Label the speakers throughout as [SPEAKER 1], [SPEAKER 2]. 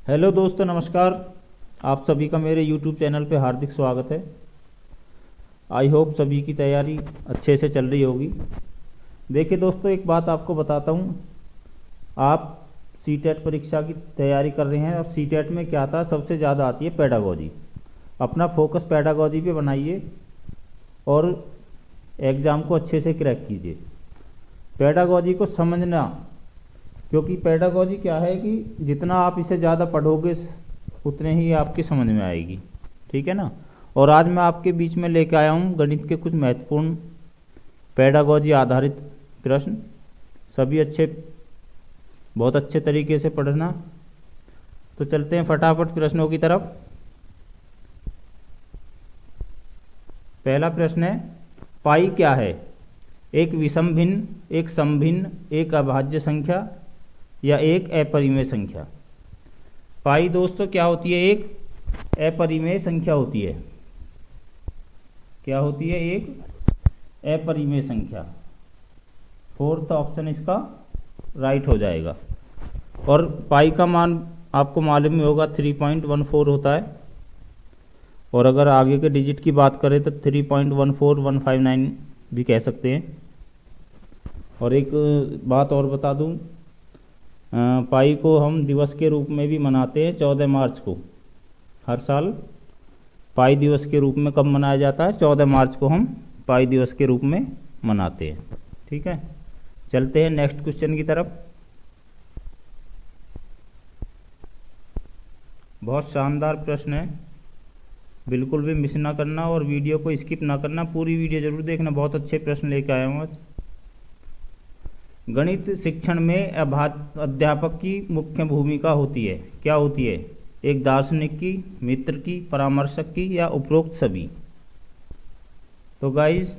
[SPEAKER 1] Hello दोस्तों, नमस्कार। आप सभी का मेरे YouTube चैनल पे हार्दिक स्वागत है। आई होप सभी की तैयारी अच्छे से चल रही होगी। देखिए दोस्तों, एक बात आपको बताता हूँ। आप सीटेट परीक्षा की तैयारी कर रहे हैं और सीटेट में क्या आता है, सबसे ज़्यादा आती है पेडागोजी। अपना फोकस पेडागोजी पे बनाइए और एग्ज़ाम को अच्छे से क्रैक कीजिए। पेडागोजी को समझना, क्योंकि पेडागोजी क्या है कि जितना आप इसे ज़्यादा पढ़ोगे उतने ही आपकी समझ में आएगी। ठीक है ना। और आज मैं आपके बीच में लेके आया हूँ गणित के कुछ महत्वपूर्ण पेडागोजी आधारित प्रश्न। सभी बहुत अच्छे तरीके से पढ़ना। तो चलते हैं फटाफट प्रश्नों की तरफ। पहला प्रश्न है, पाई क्या है? एक विषम भिन्न, एक समभिन्न, एक अभाज्य संख्या या एक अपरिमेय संख्या। पाई दोस्तों क्या होती है? एक अपरिमेय संख्या होती है। क्या होती है? एक अपरिमेय संख्या। फोर्थ ऑप्शन इसका राइट हो जाएगा। और पाई का मान आपको मालूम ही होगा 3.14 होता है। और अगर आगे के डिजिट की बात करें तो 3.14159 भी कह सकते हैं। और एक बात और बता दूं, पाई को हम दिवस के रूप में भी मनाते हैं 14 मार्च को। हर साल पाई दिवस के रूप में कब मनाया जाता है? 14 मार्च को हम पाई दिवस के रूप में मनाते हैं। ठीक है, चलते हैं नेक्स्ट क्वेश्चन की तरफ। बहुत शानदार प्रश्न है, बिल्कुल भी मिस ना करना और वीडियो को स्किप ना करना, पूरी वीडियो जरूर देखना। बहुत अच्छे प्रश्न लेकर आया हूँ आज। गणित शिक्षण में अध्यापक की मुख्य भूमिका होती है। क्या होती है? एक दार्शनिक की, मित्र की, परामर्शक की या उपरोक्त सभी। तो गाइस,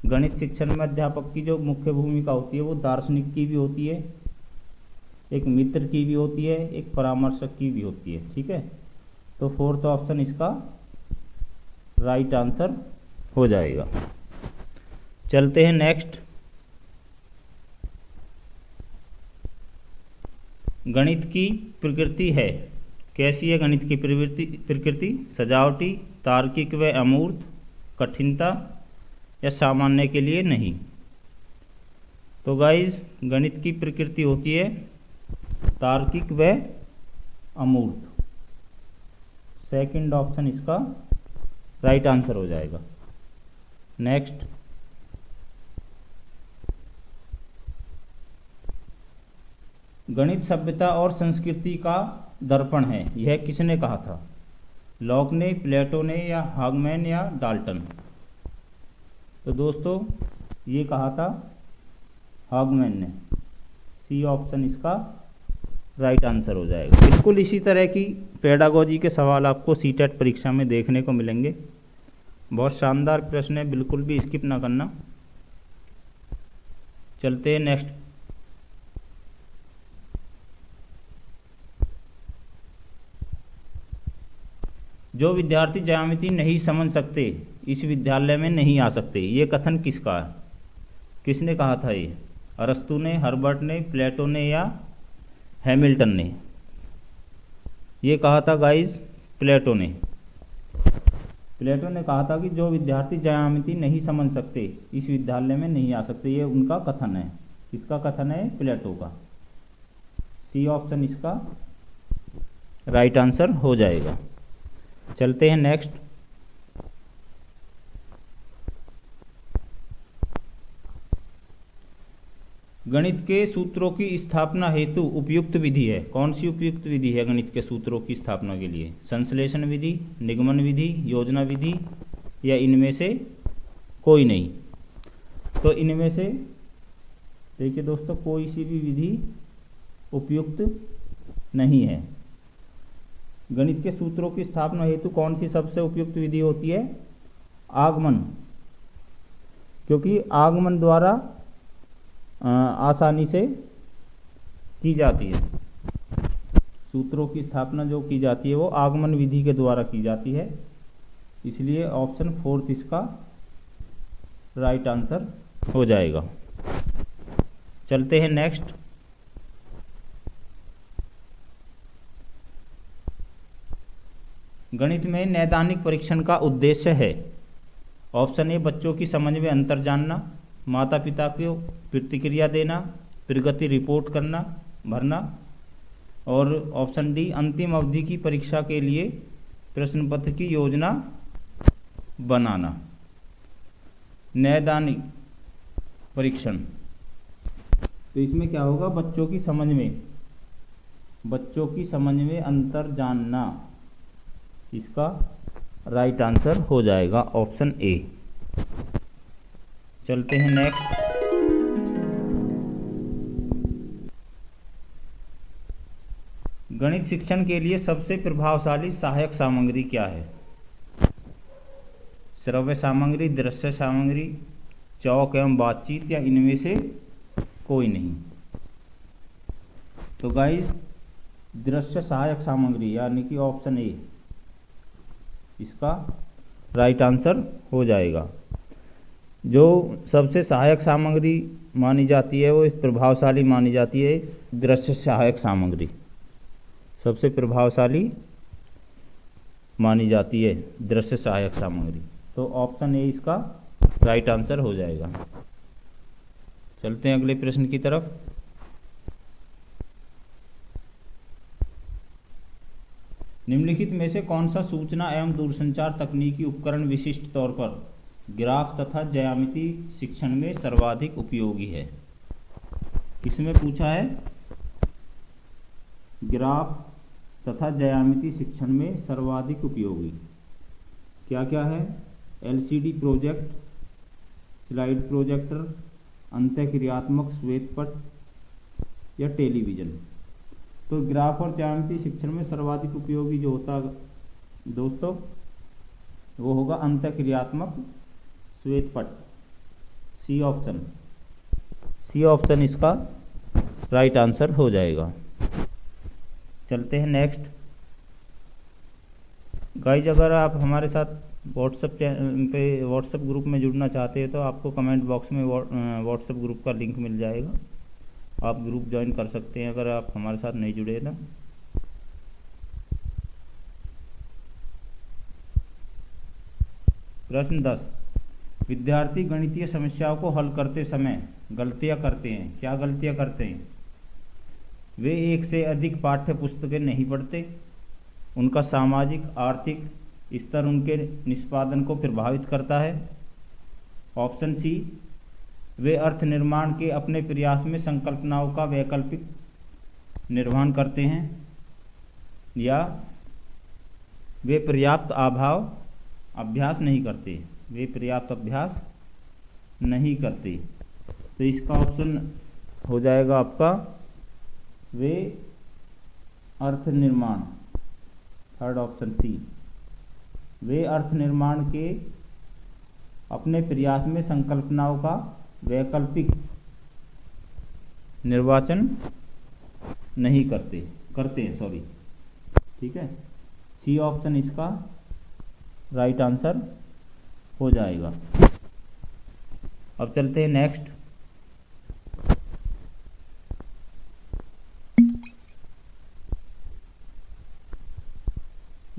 [SPEAKER 1] गणित शिक्षण में अध्यापक की जो मुख्य भूमिका होती है वो दार्शनिक की भी होती है, एक मित्र की भी होती है, एक परामर्शक की भी होती है। ठीक है, तो फोर्थ ऑप्शन इसका राइट आंसर हो जाएगा। चलते हैं नेक्स्ट। गणित की प्रकृति है। कैसी है गणित की प्रकृति? सजावटी, तार्किक व अमूर्त, कठिनता या सामान्य के लिए नहीं। तो गाइस, गणित की प्रकृति होती है तार्किक व अमूर्त। सेकंड ऑप्शन इसका राइट आंसर हो जाएगा। नेक्स्ट। गणित सभ्यता और संस्कृति का दर्पण है, यह किसने कहा था? लॉक ने, प्लेटो ने या हागमैन या डाल्टन। तो दोस्तों ये कहा था हागमैन ने। सी ऑप्शन इसका राइट आंसर हो जाएगा। बिल्कुल इसी तरह की पेडागोजी के सवाल आपको सीटेट परीक्षा में देखने को मिलेंगे। बहुत शानदार प्रश्न है, बिल्कुल भी स्किप ना करना। चलते हैं नेक्स्ट। जो विद्यार्थी ज्यामिति नहीं समझ सकते इस विद्यालय में नहीं आ सकते, ये कथन किसका है? किसने कहा था ये? अरस्तु ने, हर्बर्ट ने, प्लेटो ने या हैमिल्टन ने? ये कहा था गाइस प्लेटो ने। प्लेटो ने कहा था कि जो विद्यार्थी ज्यामिति नहीं समझ सकते इस विद्यालय में नहीं आ सकते, ये उनका कथन है। किसका कथन है? प्लेटो का। सी ऑप्शन इसका राइट आंसर हो जाएगा। चलते हैं नेक्स्ट। गणित के सूत्रों की स्थापना हेतु उपयुक्त विधि है। कौन सी उपयुक्त विधि है गणित के सूत्रों की स्थापना के लिए? संश्लेषण विधि, निगमन विधि, योजना विधि या इनमें से कोई नहीं। तो इनमें से देखिए दोस्तों, कोई सी भी विधि उपयुक्त नहीं है। गणित के सूत्रों की स्थापना हेतु कौन सी सबसे उपयुक्त विधि होती है? आगमन, क्योंकि आगमन द्वारा आसानी से की जाती है। सूत्रों की स्थापना जो की जाती है वो आगमन विधि के द्वारा की जाती है, इसलिए ऑप्शन फोर्थ इसका राइट आंसर हो जाएगा। चलते हैं नेक्स्ट। गणित में नैदानिक परीक्षण का उद्देश्य है। ऑप्शन ए बच्चों की समझ में अंतर जानना, माता पिता को प्रतिक्रिया देना, प्रगति रिपोर्ट करना भरना, और ऑप्शन डी अंतिम अवधि की परीक्षा के लिए प्रश्न पत्र की योजना बनाना। नैदानिक परीक्षण, तो इसमें क्या होगा, बच्चों की समझ में अंतर जानना, इसका राइट आंसर हो जाएगा ऑप्शन ए। चलते हैं नेक्स्ट। गणित शिक्षण के लिए सबसे प्रभावशाली सहायक सामग्री क्या है? श्रव्य सामग्री, दृश्य सामग्री, चौक एवं बातचीत, या इनमें से कोई नहीं। तो गाइस दृश्य सहायक सामग्री यानी कि ऑप्शन ए इसका राइट आंसर हो जाएगा। जो सबसे सहायक सामग्री मानी जाती है वो प्रभावशाली मानी जाती है दृश्य सहायक सामग्री, सबसे प्रभावशाली मानी जाती है दृश्य सहायक सामग्री। तो ऑप्शन ए इसका राइट आंसर हो जाएगा। चलते हैं अगले प्रश्न की तरफ। निम्नलिखित में से कौन सा सूचना एवं दूरसंचार तकनीकी उपकरण विशिष्ट तौर पर ग्राफ तथा ज्यामिति शिक्षण में सर्वाधिक उपयोगी है? इसमें पूछा है ग्राफ तथा ज्यामिति शिक्षण में सर्वाधिक उपयोगी क्या क्या है? एलसीडी प्रोजेक्ट, स्लाइड प्रोजेक्टर, अंतःक्रियात्मक श्वेतपट या टेलीविजन। तो ग्राफ और ज्यामिति शिक्षण में सर्वाधिक उपयोगी जो होता है दोस्तों वो होगा अंतःक्रियात्मक श्वेतपट, सी ऑप्शन इसका राइट आंसर हो जाएगा। चलते हैं नेक्स्ट। गाइज अगर आप हमारे साथ व्हाट्सएप ग्रुप में जुड़ना चाहते हैं तो आपको कमेंट बॉक्स में व्हाट्सएप ग्रुप का लिंक मिल जाएगा, आप ग्रुप ज्वाइन कर सकते हैं अगर आप हमारे साथ नहीं जुड़े ना। प्रश्न 10, विद्यार्थी गणितीय समस्याओं को हल करते समय गलतियां करते हैं। क्या गलतियां करते हैं? वे एक से अधिक पाठ्य पुस्तकें नहीं पढ़ते, उनका सामाजिक आर्थिक स्तर उनके निष्पादन को प्रभावित करता है। ऑप्शन सी, वे अर्थ निर्माण के अपने प्रयास में संकल्पनाओं का वैकल्पिक निर्वहन करते हैं, या वे पर्याप्त अभ्यास नहीं करते। तो इसका ऑप्शन हो जाएगा आपका वे अर्थ निर्माण, थर्ड ऑप्शन सी, वे अर्थ निर्माण के अपने प्रयास में संकल्पनाओं का वैकल्पिक निर्वाचन नहीं करते हैं सॉरी, ठीक है, सी ऑप्शन इसका राइट आंसर हो जाएगा। अब चलते हैं नेक्स्ट।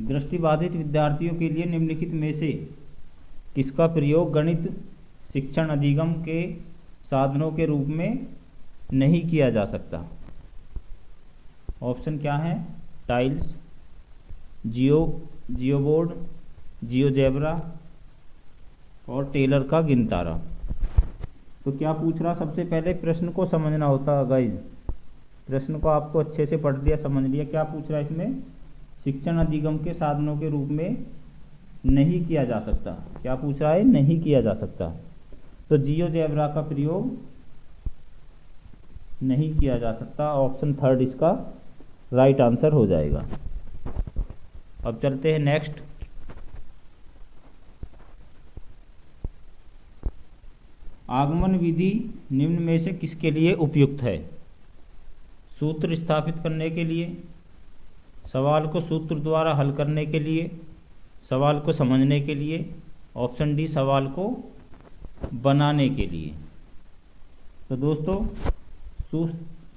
[SPEAKER 1] दृष्टिबाधित विद्यार्थियों के लिए निम्नलिखित में से किसका प्रयोग गणित शिक्षण अधिगम के साधनों के रूप में नहीं किया जा सकता? ऑप्शन क्या है? टाइल्स, जियोबोर्ड, जियोजेब्रा और टेलर का गिनतारा। तो क्या पूछ रहा, सबसे पहले प्रश्न को समझना होता गाइज, प्रश्न को आपको अच्छे से पढ़ लिया समझ लिया। क्या पूछ रहा है इसमें? शिक्षण अधिगम के साधनों के रूप में नहीं किया जा सकता। क्या पूछ रहा है? नहीं किया जा सकता। तो जियोजेब्रा का प्रयोग नहीं किया जा सकता, ऑप्शन थर्ड इसका राइट आंसर हो जाएगा। अब चलते हैं नेक्स्ट। आगमन विधि निम्न में से किसके लिए उपयुक्त है? सूत्र स्थापित करने के लिए, सवाल को सूत्र द्वारा हल करने के लिए, सवाल को समझने के लिए, ऑप्शन डी सवाल को बनाने के लिए। तो दोस्तों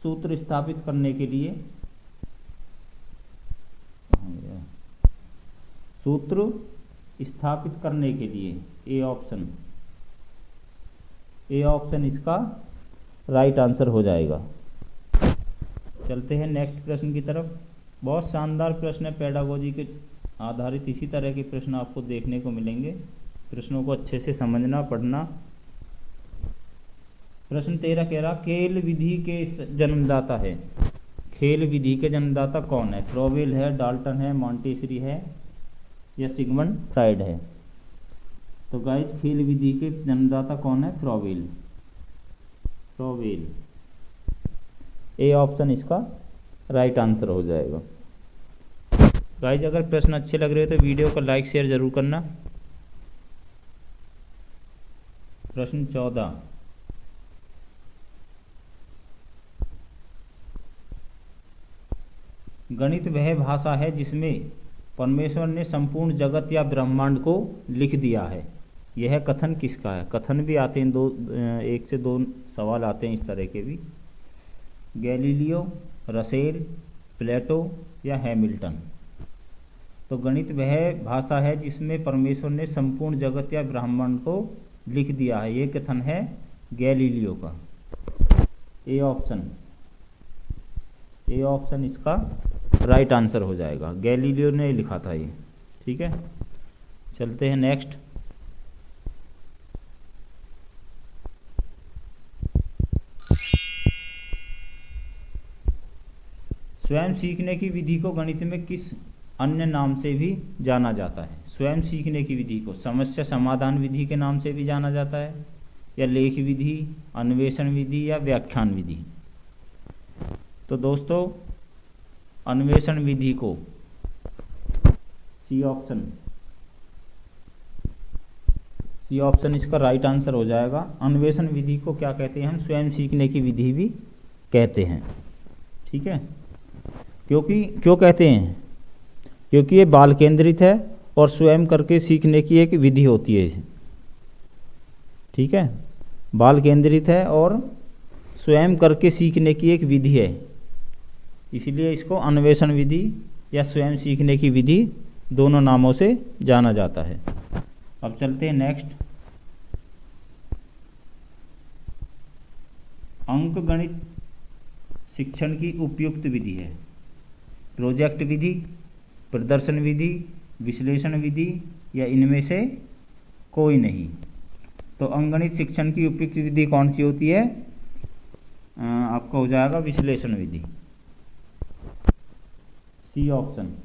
[SPEAKER 1] सूत्र स्थापित करने के लिए सूत्र स्थापित करने के लिए, ए ऑप्शन इसका राइट आंसर हो जाएगा। चलते हैं नेक्स्ट प्रश्न की तरफ। बहुत शानदार प्रश्न है, पेडागोजी के आधारित इसी तरह के प्रश्न आपको देखने को मिलेंगे। प्रश्नों को अच्छे से समझना, पढ़ना। प्रश्न 13 कह रहा, खेल विधि के जन्मदाता है। खेल विधि के जन्मदाता कौन है? फ्रोबेल है, डाल्टन है, मॉन्टेसरी है या सिगमंड फ्राइड है? तो गाइस, खेल विधि के जन्मदाता कौन है? फ्रोबेल। ए ऑप्शन इसका राइट आंसर हो जाएगा। गाइस, अगर प्रश्न अच्छे लग रहे हो तो वीडियो को लाइक शेयर जरूर करना। प्रश्न 14, गणित वह भाषा है जिसमें परमेश्वर ने संपूर्ण जगत या ब्रह्मांड को लिख दिया है। यह कथन किसका है? कथन भी आते हैं, एक से दो सवाल आते हैं इस तरह के भी। गैलीलियो, रसेल, प्लेटो या हैमिल्टन? तो गणित वह भाषा है जिसमें परमेश्वर ने संपूर्ण जगत या ब्रह्मांड को लिख दिया है। ये कथन है गैलीलियो का। ए ऑप्शन इसका राइट आंसर हो जाएगा। गैलीलियो ने लिखा था ये। ठीक है, चलते हैं नेक्स्ट। स्वयं सीखने की विधि को गणित में किस अन्य नाम से भी जाना जाता है? स्वयं सीखने की विधि को समस्या समाधान विधि के नाम से भी जाना जाता है, या लेख विधि, अन्वेषण विधि या व्याख्यान विधि? तो दोस्तों, अन्वेषण विधि को, सी ऑप्शन इसका राइट आंसर हो जाएगा। अन्वेषण विधि को क्या कहते हैं? हम स्वयं सीखने की विधि भी कहते हैं। ठीक है, क्यों कहते हैं? क्योंकि ये बाल केंद्रित है और स्वयं करके सीखने की एक विधि होती है। ठीक है, बाल केंद्रित है और स्वयं करके सीखने की एक विधि है, इसलिए इसको अन्वेषण विधि या स्वयं सीखने की विधि दोनों नामों से जाना जाता है। अब चलते हैं नेक्स्ट। अंक गणित शिक्षण की उपयुक्त विधि है। प्रोजेक्ट विधि, प्रदर्शन विधि, विश्लेषण विधि या इनमें से कोई नहीं? तो अंकगणित शिक्षण की उपयुक्त विधि कौन सी होती है? आपका हो जाएगा विश्लेषण विधि, सी ऑप्शन।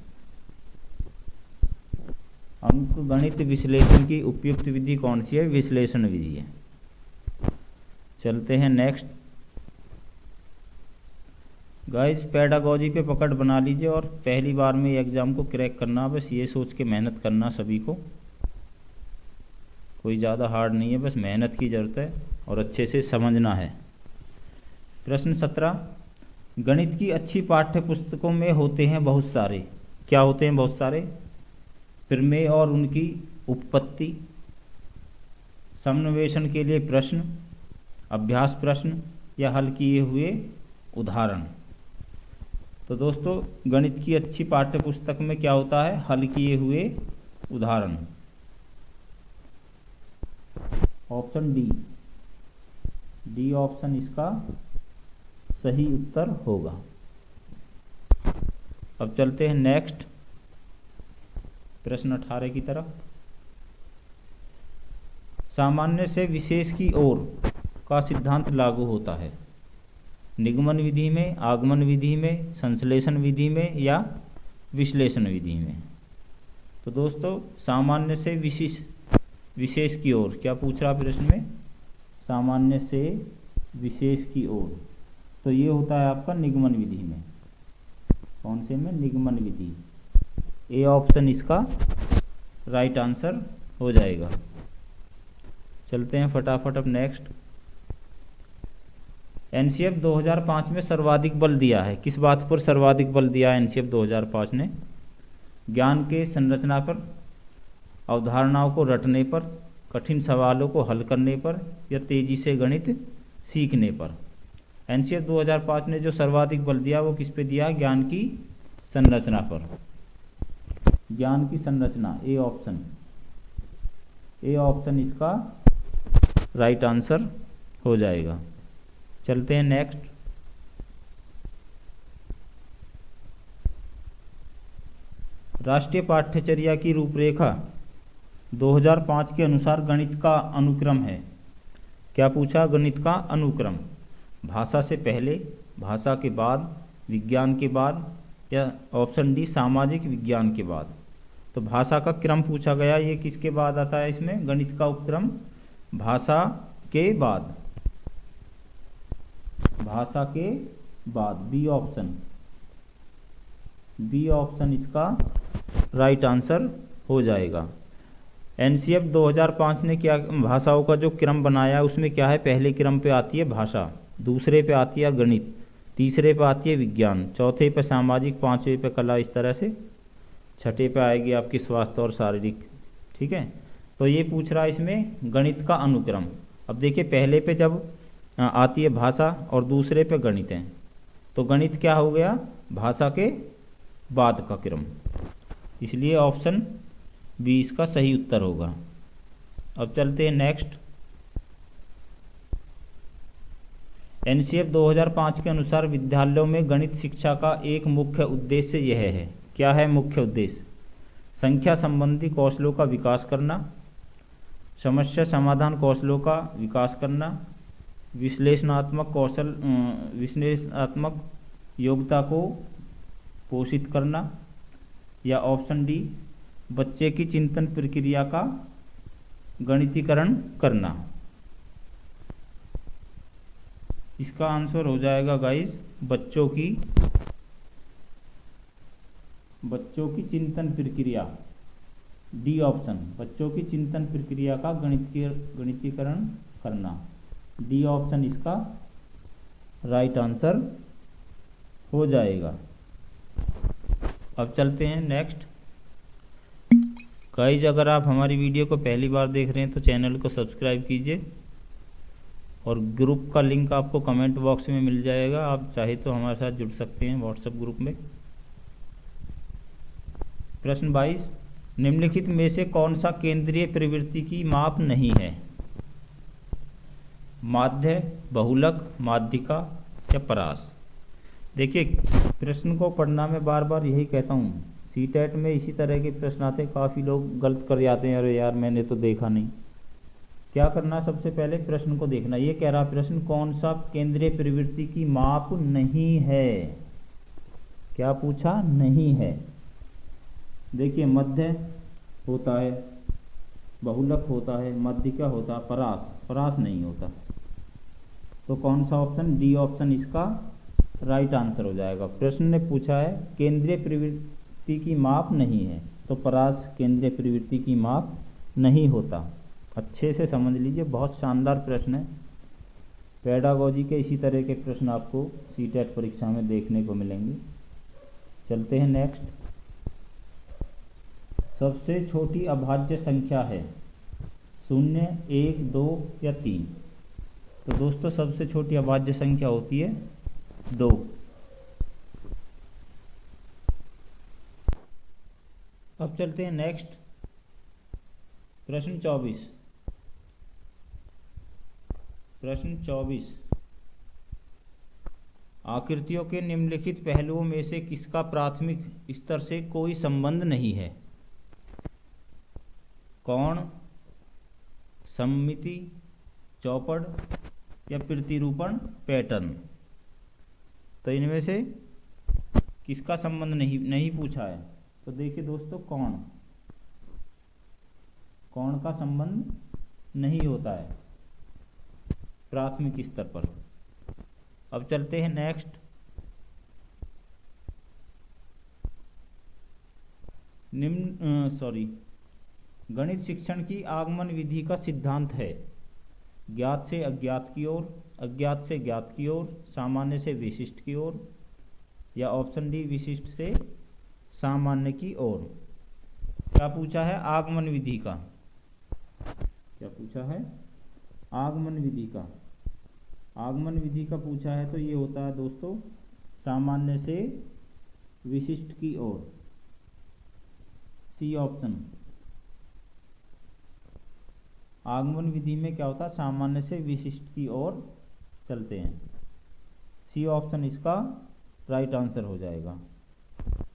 [SPEAKER 1] अंकगणित विश्लेषण की उपयुक्त विधि कौन सी है? विश्लेषण विधि है। चलते हैं नेक्स्ट। गाइस, पेडागोजी पे पकड़ बना लीजिए और पहली बार में एग्ज़ाम को क्रैक करना, बस ये सोच के मेहनत करना सभी को। कोई ज़्यादा हार्ड नहीं है, बस मेहनत की ज़रूरत है और अच्छे से समझना है। प्रश्न 17, गणित की अच्छी पाठ्य पुस्तकों में होते हैं बहुत सारे, क्या होते हैं बहुत सारे? प्रमेय और उनकी उत्पत्ति, समन्वेषण के लिए प्रश्न, अभ्यास प्रश्न या हल किए हुए उदाहरण? तो दोस्तों, गणित की अच्छी पाठ्य पुस्तक में क्या होता है? हल किए हुए उदाहरण। ऑप्शन डी ऑप्शन इसका सही उत्तर होगा। अब चलते हैं नेक्स्ट प्रश्न 18 की तरफ। सामान्य से विशेष की ओर का सिद्धांत लागू होता है निगमन विधि में, आगमन विधि में, संश्लेषण विधि में या विश्लेषण विधि में? तो दोस्तों, सामान्य से विशेष की ओर, क्या पूछ रहा प्रश्न में? सामान्य से विशेष की ओर, तो ये होता है आपका निगमन विधि में। कौन से में? निगमन विधि। ए ऑप्शन इसका राइट आंसर हो जाएगा। चलते हैं फटाफट अब नेक्स्ट। एनसीएफ 2005 में सर्वाधिक बल दिया है, किस बात पर सर्वाधिक बल दिया है एनसीएफ 2005 ने? ज्ञान के संरचना पर, अवधारणाओं को रटने पर, कठिन सवालों को हल करने पर या तेजी से गणित सीखने पर? एनसीएफ 2005 ने जो सर्वाधिक बल दिया वो किस पे दिया? ज्ञान की संरचना पर। ज्ञान की संरचना, ए ऑप्शन, ए ऑप्शन इसका राइट आंसर हो जाएगा। चलते हैं नेक्स्ट। राष्ट्रीय पाठ्यचर्या की रूपरेखा 2005 के अनुसार गणित का अनुक्रम है। क्या पूछा? गणित का अनुक्रम। भाषा से पहले, भाषा के बाद, विज्ञान के बाद, या ऑप्शन डी सामाजिक विज्ञान के बाद। तो भाषा का क्रम पूछा गया, ये किसके बाद आता है? इसमें गणित का उपक्रम भाषा के बाद, भाषा के बाद, बी ऑप्शन, बी ऑप्शन इसका राइट आंसर हो जाएगा। एनसीएफ 2005 ने क्या भाषाओं का जो क्रम बनाया उसमें क्या है? पहले क्रम पे आती है भाषा, दूसरे पे आती है गणित, तीसरे पे आती है विज्ञान, चौथे पे सामाजिक, पांचवे पे कला, इस तरह से छठे पे आएगी आपकी स्वास्थ्य और शारीरिक। ठीक है, तो ये पूछ रहा है इसमें गणित का अनुक्रम। अब देखिए पहले पे जब आती है भाषा और दूसरे पे गणित है, तो गणित क्या हो गया? भाषा के बाद का क्रम, इसलिए ऑप्शन बी इसका सही उत्तर होगा। अब चलते हैं नेक्स्ट। एनसीएफ 2005 के अनुसार विद्यालयों में गणित शिक्षा का एक मुख्य उद्देश्य यह है। क्या है मुख्य उद्देश्य? संख्या संबंधी कौशलों का विकास करना, समस्या समाधान कौशलों का विकास करना, विश्लेषणात्मक कौशल, विश्लेषणात्मक योग्यता को पोषित करना, या ऑप्शन डी बच्चे की चिंतन प्रक्रिया का गणितीकरण करना। इसका आंसर हो जाएगा गाइस बच्चों की चिंतन प्रक्रिया, डी ऑप्शन, बच्चों की चिंतन प्रक्रिया का गणितीकरण करना, डी ऑप्शन इसका राइट आंसर हो जाएगा। अब चलते हैं नेक्स्ट। गाइस अगर आप हमारी वीडियो को पहली बार देख रहे हैं तो चैनल को सब्सक्राइब कीजिए, और ग्रुप का लिंक आपको कमेंट बॉक्स में मिल जाएगा, आप चाहे तो हमारे साथ जुड़ सकते हैं व्हाट्सएप ग्रुप में। प्रश्न 22, निम्नलिखित में से कौन सा केंद्रीय प्रवृत्ति की माप नहीं है? माध्य, बहुलक, माध्यिका या परास। देखिए प्रश्न को पढ़ना मैं बार बार यही कहता हूँ, सीटेट में इसी तरह के प्रश्न आते हैं, काफ़ी लोग गलत कर जाते हैं, अरे यार मैंने तो देखा नहीं। क्या करना? सबसे पहले प्रश्न को देखना। ये कह रहा प्रश्न कौन सा केंद्रीय प्रवृत्ति की माप नहीं है? क्या पूछा? नहीं है। देखिए मध्य होता है, बहुलक होता है, माध्यिका होता है, परास नहीं होता। तो कौन सा ऑप्शन? डी ऑप्शन इसका राइट आंसर हो जाएगा। प्रश्न ने पूछा है केंद्रीय प्रवृत्ति की माप नहीं है, तो परास केंद्रीय प्रवृत्ति की माप नहीं होता। अच्छे से समझ लीजिए, बहुत शानदार प्रश्न है। पेडागोजी के इसी तरह के प्रश्न आपको सीटेट परीक्षा में देखने को मिलेंगे। चलते हैं नेक्स्ट। सबसे छोटी अभाज्य संख्या है 0, 1, 2 या 3। तो दोस्तों सबसे छोटी अभाज्य संख्या होती है 2। अब चलते हैं नेक्स्ट। प्रश्न 24। प्रश्न 24, आकृतियों के निम्नलिखित पहलुओं में से किसका प्राथमिक स्तर से कोई संबंध नहीं है? कोण, सममिति, चौपड़ या प्रतिरूपण पैटर्न। तो इनमें से किसका संबंध नहीं पूछा है? तो देखिए दोस्तों कोण का संबंध नहीं होता है प्राथमिक स्तर पर। अब चलते हैं नेक्स्ट। गणित शिक्षण की आगमन विधि का सिद्धांत है ज्ञात से अज्ञात की ओर, अज्ञात से ज्ञात की ओर, सामान्य से विशिष्ट की ओर, या ऑप्शन डी विशिष्ट से सामान्य की ओर। क्या पूछा है? आगमन विधि का। क्या पूछा है? आगमन विधि का। आगमन विधि का पूछा है तो ये होता है दोस्तों सामान्य से विशिष्ट की ओर। C option. आगमन विधि में क्या होता है, सामान्य से विशिष्ट की ओर चलते हैं। सी ऑप्शन इसका राइट आंसर हो जाएगा।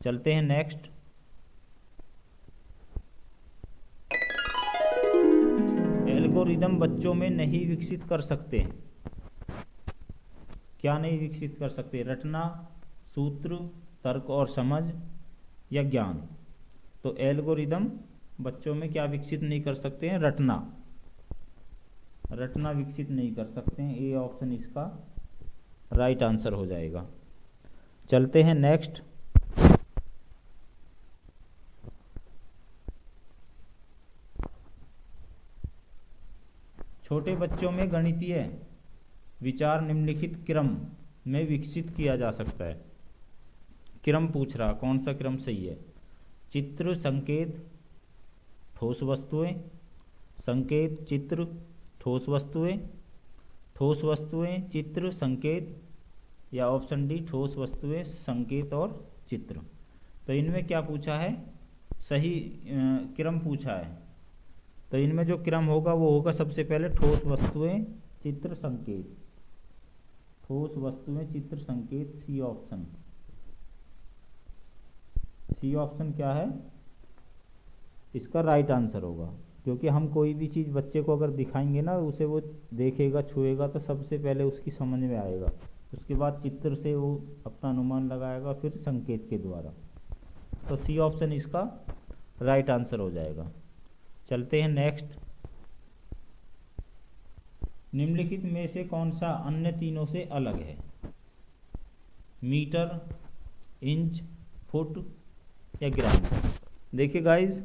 [SPEAKER 1] चलते हैं नेक्स्ट। एल्गोरिदम बच्चों में नहीं विकसित कर सकते। क्या नहीं विकसित कर सकते? रटना, सूत्र, तर्क और समझ, या ज्ञान। तो एल्गोरिदम बच्चों में क्या विकसित नहीं कर सकते हैं? रटना। रटना विकसित नहीं कर सकते हैं। ए ऑप्शन इसका राइट आंसर हो जाएगा। चलते हैं नेक्स्ट। छोटे बच्चों में गणितीय विचार निम्नलिखित क्रम में विकसित किया जा सकता है। क्रम पूछ रहा, कौन सा क्रम सही है? चित्र, संकेत, ठोस वस्तुएं, संकेत, चित्र, ठोस वस्तुएं, ठोस वस्तुएं, चित्र, संकेत, या ऑप्शन डी ठोस वस्तुएं, संकेत और चित्र। तो इनमें क्या पूछा है? सही क्रम पूछा है। तो इनमें जो क्रम होगा वो होगा सबसे पहले ठोस वस्तुएं, चित्र, संकेत। ठोस वस्तुएं, चित्र, संकेत, सी ऑप्शन। सी ऑप्शन क्या है? इसका राइट आंसर होगा, क्योंकि हम कोई भी चीज़ बच्चे को अगर दिखाएंगे ना, उसे वो देखेगा, छुएगा, तो सबसे पहले उसकी समझ में आएगा। उसके बाद चित्र से वो अपना अनुमान लगाएगा, फिर संकेत के द्वारा। तो सी ऑप्शन इसका राइट आंसर हो जाएगा। चलते हैं नेक्स्ट। निम्नलिखित में से कौन सा अन्य तीनों से अलग है? मीटर, इंच, फुट, या ग्राम। देखिए गाइज,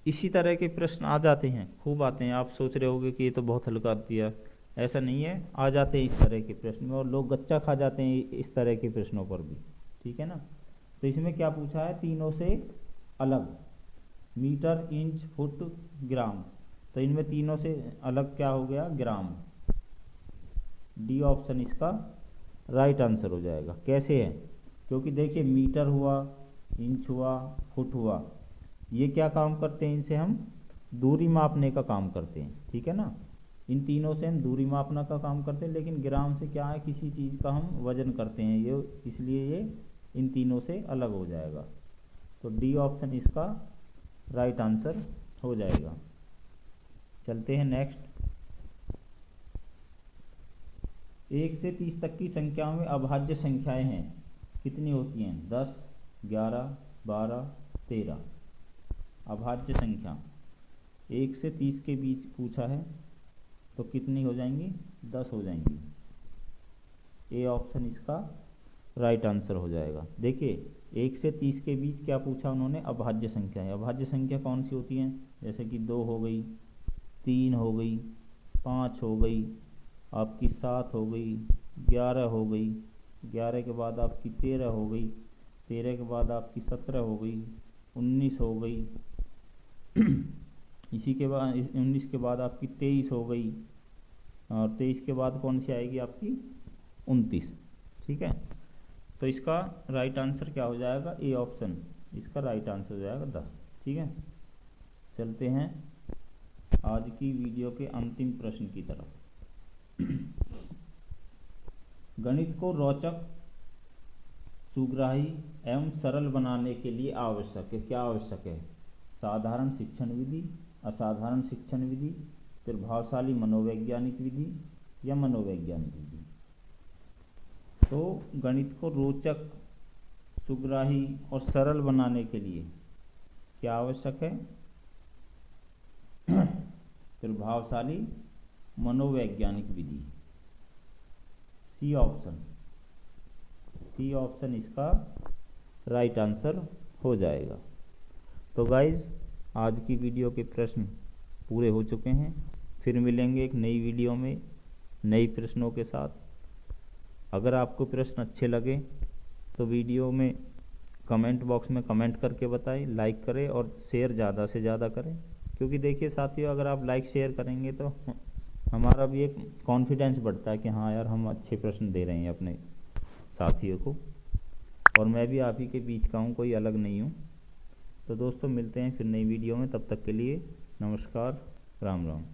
[SPEAKER 1] इसी तरह के प्रश्न आ जाते हैं, खूब आते हैं। आप सोच रहे होगे कि ये तो बहुत हल्का दिया, ऐसा नहीं है, आ जाते हैं इस तरह के प्रश्न में, और लोग गच्चा खा जाते हैं इस तरह के प्रश्नों पर भी। ठीक है ना? तो इसमें क्या पूछा है? तीनों से अलग। मीटर, इंच, फुट, ग्राम। तो इनमें तीनों से अलग क्या हो गया? ग्राम। डी ऑप्शन इसका राइट आंसर हो जाएगा। कैसे है? क्योंकि देखिए, मीटर हुआ, इंच हुआ, फुट हुआ, ये क्या काम करते हैं? इनसे हम दूरी मापने का काम करते हैं। ठीक है ना? इन तीनों से हम दूरी मापने का काम करते हैं, लेकिन ग्राम से क्या है? किसी चीज़ का हम वजन करते हैं, ये इसलिए ये इन तीनों से अलग हो जाएगा। तो डी ऑप्शन इसका राइट आंसर हो जाएगा। चलते हैं नेक्स्ट। 1 से 30 तक की संख्याओं में अभाज्य संख्याएं हैं, कितनी होती हैं? 10, 11, 12, 13। अभाज्य संख्या 1 से 30 के बीच पूछा है, तो कितनी हो जाएंगी? 10 हो जाएंगी। ए ऑप्शन इसका राइट आंसर हो जाएगा। देखिए, 1 से 30 के बीच क्या पूछा उन्होंने? अभाज्य संख्या है। अभाज्य संख्या कौन सी होती हैं? जैसे कि 2 हो गई, 3 हो गई, 5 हो गई, आपकी 7 हो गई, 11 हो गई, 11 के बाद आपकी 13 हो गई, 13 के बाद आपकी 17 हो गई, 19 हो गई, इसी के बाद 19 के बाद आपकी 23 हो गई, और 23 के बाद कौन सी आएगी आपकी? 29। ठीक है? तो इसका राइट आंसर क्या हो जाएगा? ए ऑप्शन इसका राइट आंसर हो जाएगा 10। ठीक है? चलते हैं आज की वीडियो के अंतिम प्रश्न की तरफ। गणित को रोचक, सुग्राही एवं सरल बनाने के लिए आवश्यक है। क्या आवश्यक है? साधारण शिक्षण विधि, असाधारण शिक्षण विधि, प्रभावशाली मनोवैज्ञानिक विधि, या मनोवैज्ञानिक विधि। तो गणित को रोचक, सुग्राही और सरल बनाने के लिए क्या आवश्यक है? प्रभावशाली मनोवैज्ञानिक विधि। C option. सी ऑप्शन इसका राइट आंसर हो जाएगा। तो गाइज, आज की वीडियो के प्रश्न पूरे हो चुके हैं। फिर मिलेंगे एक नई वीडियो में नई प्रश्नों के साथ। अगर आपको प्रश्न अच्छे लगे तो वीडियो में कमेंट बॉक्स में कमेंट करके बताएं, लाइक करें और शेयर ज़्यादा से ज़्यादा करें। क्योंकि देखिए साथियों, अगर आप लाइक शेयर करेंगे तो हमारा भी एक कॉन्फिडेंस बढ़ता है कि हाँ यार, हम अच्छे प्रश्न दे रहे हैं अपने साथियों को। और मैं भी आप ही के बीच का हूँ, कोई अलग नहीं हूँ। तो दोस्तों मिलते हैं फिर नई वीडियो में, तब तक के लिए नमस्कार, राम राम।